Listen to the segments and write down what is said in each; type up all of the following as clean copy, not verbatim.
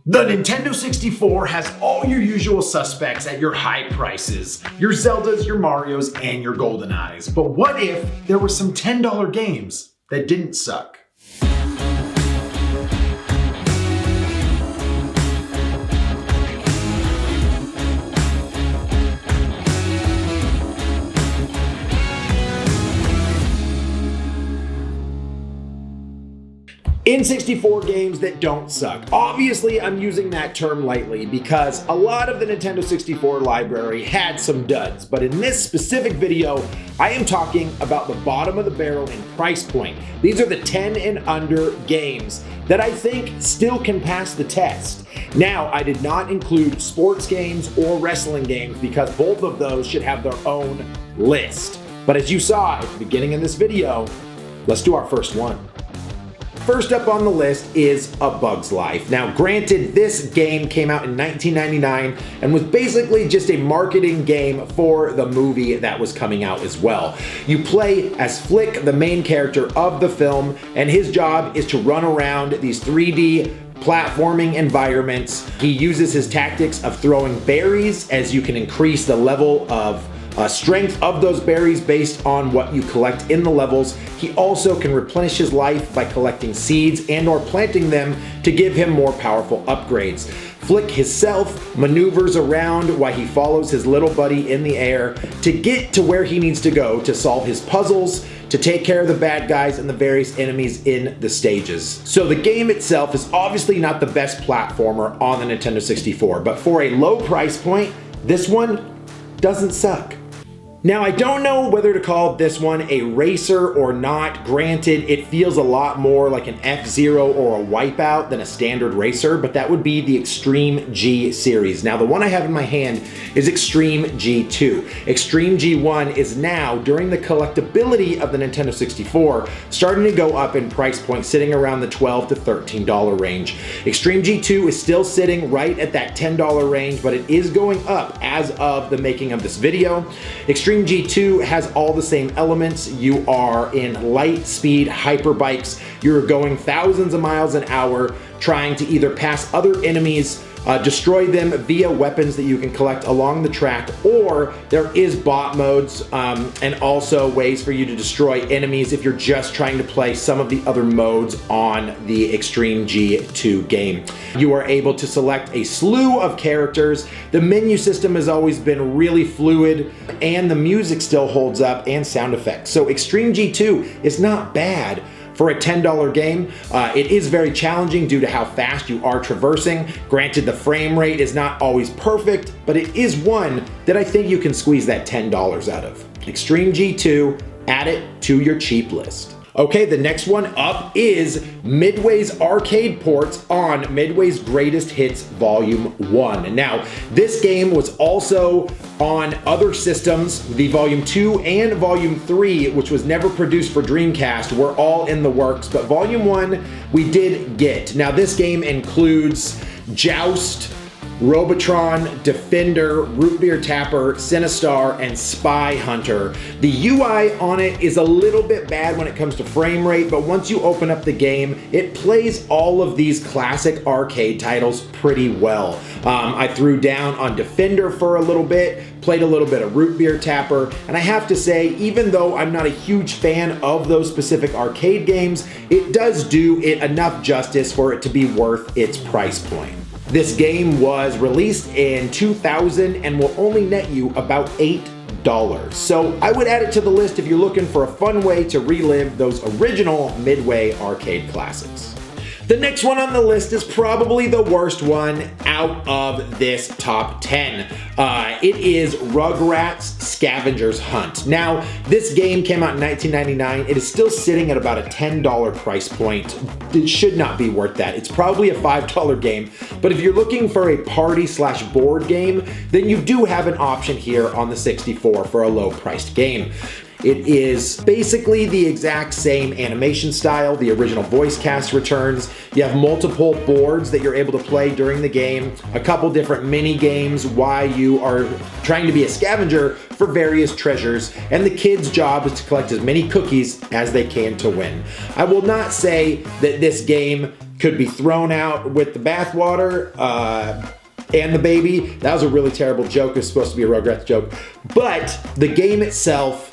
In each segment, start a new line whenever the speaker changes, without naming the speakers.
The Nintendo 64 has all your usual suspects at your high prices. Your Zeldas, your Marios, and your GoldenEyes. But what if there were some $10 games that didn't suck? N64 games that don't suck. Obviously, I'm using that term lightly because a lot of the Nintendo 64 library had some duds, but in this specific video, I am talking about the bottom of the barrel in price point. These are the 10 and under games that I think still can pass the test. Now, I did not include sports games or wrestling games because both of those should have their own list. But as you saw at the beginning of this video, let's do our first one. First up on the list is A Bug's Life. Now, granted, this game came out in 1999 and was basically just a marketing game for the movie that was coming out as well. You play as Flick, the main character of the film, and his job is to run around these 3D platforming environments. He uses his tactics of throwing berries, as you can increase the level of strength of those berries based on what you collect in the levels. He also can replenish his life by collecting seeds and or planting them to give him more powerful upgrades. Flick himself maneuvers around while he follows his little buddy in the air to get to where he needs to go to solve his puzzles, to take care of the bad guys and the various enemies in the stages. So the game itself is obviously not the best platformer on the Nintendo 64, but for a low price point, this one doesn't suck. Now, I don't know whether to call this one a racer or not. Granted, it feels a lot more like an F-Zero or a Wipeout than a standard racer, but that would be the Extreme G series. Now, the one I have in my hand is Extreme G2. Extreme G1 is now, during the collectability of the Nintendo 64, starting to go up in price point, sitting around the $12 to $13 range. Extreme G2 is still sitting right at that $10 range, but it is going up as of the making of this video. Extreme G2 has all the same elements. You are in light speed hyper bikes. You're going thousands of miles an hour trying to either pass other enemies, destroy them via weapons that you can collect along the track, or there is bot modes and also ways for you to destroy enemies if you're just trying to play some of the other modes on the Extreme G2 game. You are able to select a slew of characters. The menu system has always been really fluid, and the music still holds up, and sound effects. So Extreme G2 is not bad for a $10 game. It is very challenging due to how fast you are traversing. Granted, the frame rate is not always perfect, but it is one that I think you can squeeze that $10 out of. Extreme G2, add it to your cheap list. Okay, the next one up is Midway's arcade ports on Midway's Greatest Hits Volume 1. Now, this game was also on other systems. The Volume 2 and Volume 3, which was never produced for Dreamcast, were all in the works, but Volume 1 we did get. Now, this game includes Joust, Robotron, Defender, Root Beer Tapper, Sinistar, and Spy Hunter. The UI on it is a little bit bad when it comes to frame rate, but once you open up the game, it plays all of these classic arcade titles pretty well. I threw down on Defender for a little bit, played a little bit of Root Beer Tapper, and I have to say, even though I'm not a huge fan of those specific arcade games, it does do it enough justice for it to be worth its price point. This game was released in 2000 and will only net you about $8. So I would add it to the list if you're looking for a fun way to relive those original Midway arcade classics. The next one on the list is probably the worst one out of this top 10. It is Rugrats Scavenger's Hunt. Now, this game came out in 1999. It is still sitting at about a $10 price point. It should not be worth that. It's probably a $5 game, but if you're looking for a party/board game, then you do have an option here on the 64 for a low-priced game. It is basically the exact same animation style. The original voice cast returns. You have multiple boards that you're able to play during the game, a couple different mini games while you are trying to be a scavenger for various treasures, and the kids' job is to collect as many cookies as they can to win. I will not say that this game could be thrown out with the bathwater and the baby. That was a really terrible joke. It was supposed to be a Rugrats joke. But the game itself,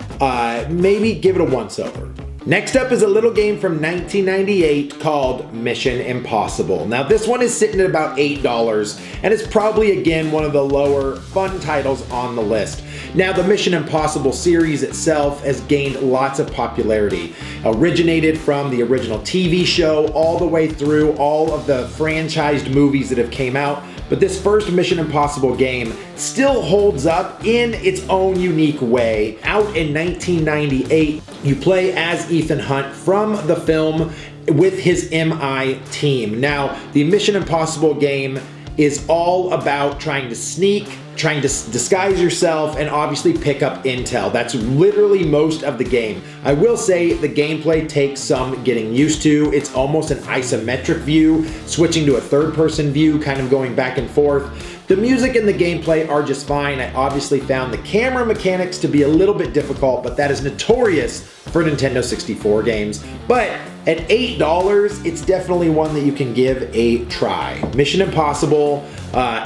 maybe give it a once-over. Next up is a little game from 1998 called Mission Impossible. Now this one is sitting at about $8 and it's probably again one of the lower fun titles on the list. Now the Mission Impossible series itself has gained lots of popularity. Originated from the original TV show all the way through all of the franchised movies that have came out. But this first Mission Impossible game still holds up in its own unique way. Out in 1998, you play as Ethan Hunt from the film with his MI team. Now, the Mission Impossible game is all about trying to sneak, trying to disguise yourself, and obviously pick up intel. That's literally most of the game. I will say the gameplay takes some getting used to. It's almost an isometric view, switching to a third-person view, kind of going back and forth. The music and the gameplay are just fine. I obviously found the camera mechanics to be a little bit difficult, but that is notorious for Nintendo 64 games. But at $8, it's definitely one that you can give a try. Mission Impossible,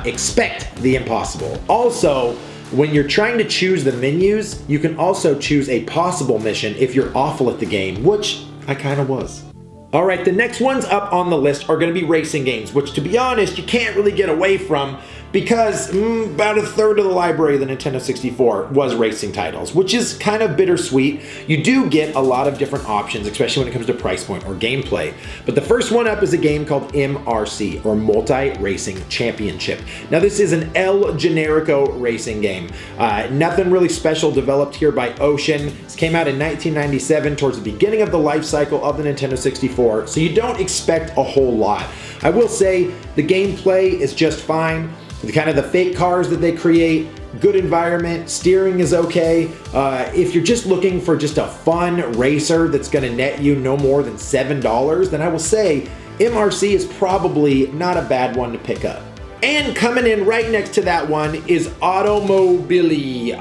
expect the impossible. Also, when you're trying to choose the menus, you can also choose a possible mission if you're awful at the game, which I kind of was. All right, the next ones up on the list are going to be racing games, which to be honest, you can't really get away from because about a third of the library of the Nintendo 64 was racing titles, which is kind of bittersweet. You do get a lot of different options, especially when it comes to price point or gameplay. But the first one up is a game called MRC, or Multi Racing Championship. Now this is an El Generico racing game. Nothing really special developed here by Ocean. This came out in 1997 towards the beginning of the life cycle of the Nintendo 64, so you don't expect a whole lot. I will say the gameplay is just fine. Kind of the fake cars that they create, good environment, steering is okay. If you're just looking for just a fun racer that's gonna net you no more than $7, then I will say MRC is probably not a bad one to pick up. And coming in right next to that one is Automobile Bill.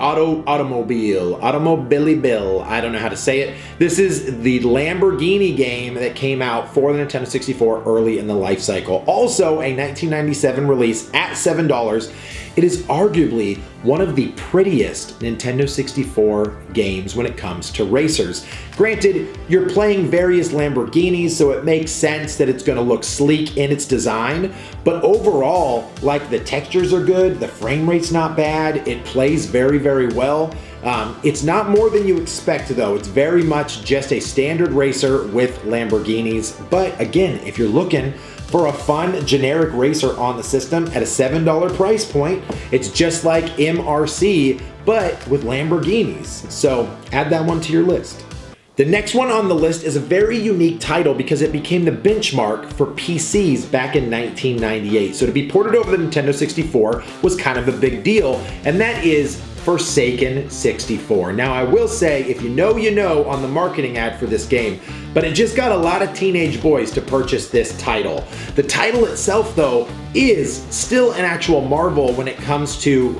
I don't know how to say it. This is the Lamborghini game that came out for the Nintendo 64 early in the life cycle. Also a 1997 release at $7. It is arguably one of the prettiest Nintendo 64 games when it comes to racers. Granted, you're playing various Lamborghinis, so it makes sense that it's going to look sleek in its design, but overall, like, the textures are good, the frame rate's not bad, it plays very, very well. It's not more than you expect though. It's very much just a standard racer with Lamborghinis, but again, if you're looking for a fun, generic racer on the system at a $7 price point, it's just like MRC, but with Lamborghinis. So add that one to your list. The next one on the list is a very unique title because it became the benchmark for PCs back in 1998. So to be ported over the Nintendo 64 was kind of a big deal, and that is Forsaken 64. Now I will say, if you know, you know on the marketing ad for this game, but it just got a lot of teenage boys to purchase this title. The title itself though is still an actual marvel when it comes to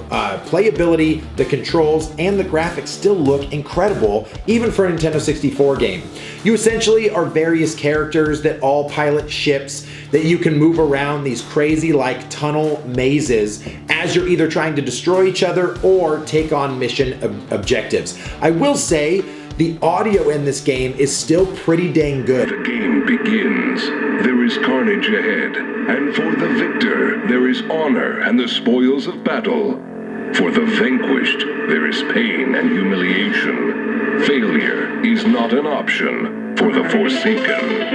playability, the controls, and the graphics still look incredible even for a Nintendo 64 game. You essentially are various characters that all pilot ships that you can move around these crazy like tunnel mazes as you're either trying to destroy each other or take on mission objectives. I will say the audio in this game is still pretty dang good.
The game begins. There is carnage ahead, and for the victor there is honor and the spoils of battle. For the vanquished there is pain and humiliation. Failure is not an option for the Forsaken.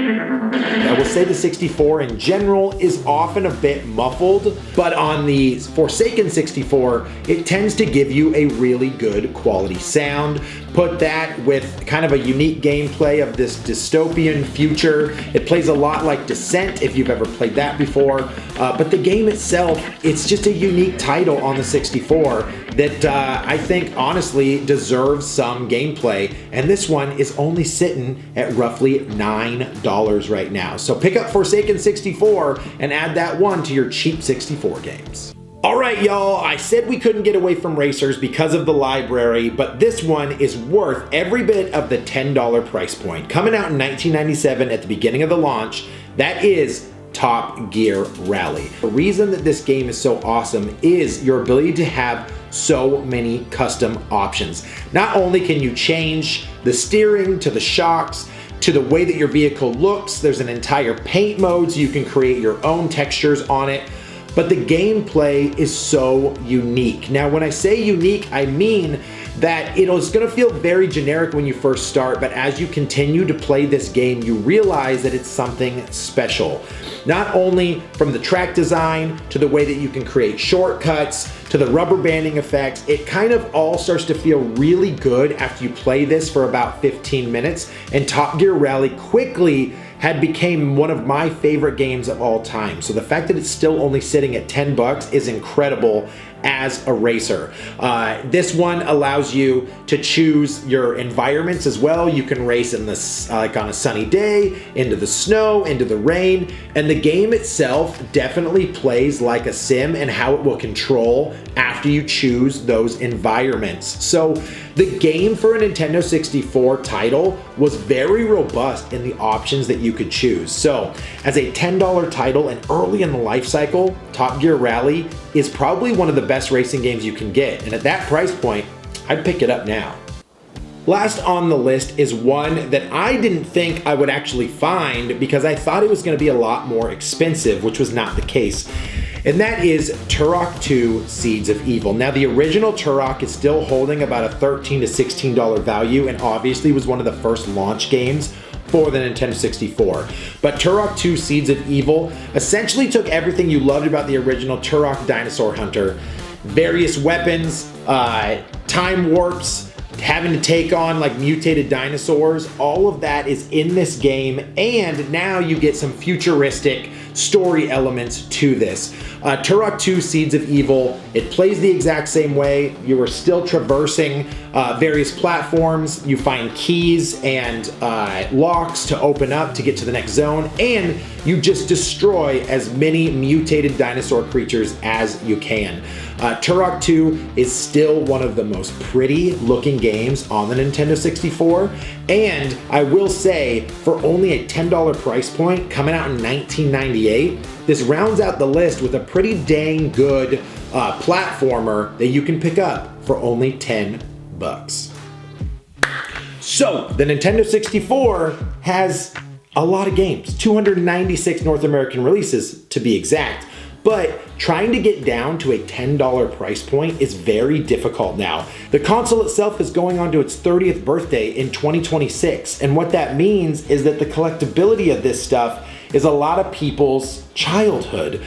I will say the 64 in general is often a bit muffled, but on the Forsaken 64, it tends to give you a really good quality sound. Put that with kind of a unique gameplay of this dystopian future. It plays a lot like Descent, if you've ever played that before. But the game itself, it's just a unique title on the 64 that I think honestly deserves some gameplay. And this one is only sitting at roughly $9 right now. So pick up Forsaken 64 and add that one to your cheap 64 games. Alright y'all, I said we couldn't get away from racers because of the library, but this one is worth every bit of the $10 price point. Coming out in 1997 at the beginning of the launch, That is Top Gear Rally. The reason that this game is so awesome is your ability to have so many custom options. Not only can you change the steering to the shocks, to the way that your vehicle looks, there's an entire paint mode so you can create your own textures on it, but the gameplay is so unique. Now, when I say unique, I mean that it's gonna feel very generic when you first start, but as you continue to play this game, you realize that it's something special. Not only from the track design, to the way that you can create shortcuts, to the rubber banding effects, it kind of all starts to feel really good after you play this for about 15 minutes, and Top Gear Rally quickly had became one of my favorite games of all time. So the fact that it's still only sitting at 10 bucks is incredible as a racer. This one allows you to choose your environments as well. You can race in this, like on a sunny day, into the snow, into the rain, and the game itself definitely plays like a sim and how it will control after you choose those environments. So the game for a Nintendo 64 title was very robust in the options that you could choose. So as a $10 title and early in the life cycle, Top Gear Rally is probably one of the best racing games you can get. And at that price point, I'd pick it up now. Last on the list is one that I didn't think I would actually find because I thought it was going to be a lot more expensive, which was not the case. And that is Turok 2 Seeds of Evil. Now, the original Turok is still holding about a $13 to $16 value and obviously was one of the first launch games for the Nintendo 64. But Turok 2 Seeds of Evil essentially took everything you loved about the original Turok Dinosaur Hunter. Various weapons, time warps, having to take on like mutated dinosaurs, all of that is in this game, and now you get some futuristic story elements to this. Turok 2 Seeds of Evil, it plays the exact same way. You are still traversing various platforms. You find keys and locks to open up to get to the next zone, and you just destroy as many mutated dinosaur creatures as you can. Turok 2 is still one of the most pretty looking games on the Nintendo 64, and I will say for only a $10 price point coming out in 1998, this rounds out the list with a pretty dang good platformer that you can pick up for only 10 bucks. So the Nintendo 64 has a lot of games, 296 North American releases to be exact. But trying to get down to a $10 price point is very difficult now. The console itself is going on to its 30th birthday in 2026, and what that means is that the collectability of this stuff is a lot of people's childhood.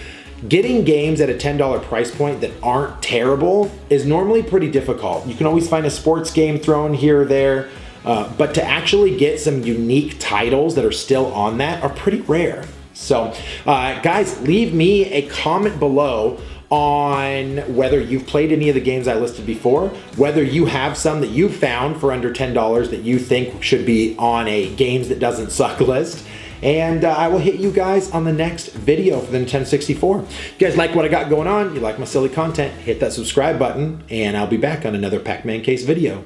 Getting games at a $10 price point that aren't terrible is normally pretty difficult. You can always find a sports game thrown here or there, but to actually get some unique titles that are still on that are pretty rare. So guys, leave me a comment below on whether you've played any of the games I listed before, whether you have some that you found for under $10 that you think should be on a games that doesn't suck list. And I will hit you guys on the next video for the Nintendo 64. If you guys like what I got going on, you like my silly content, hit that subscribe button, and I'll be back on another Pac-Man Case video.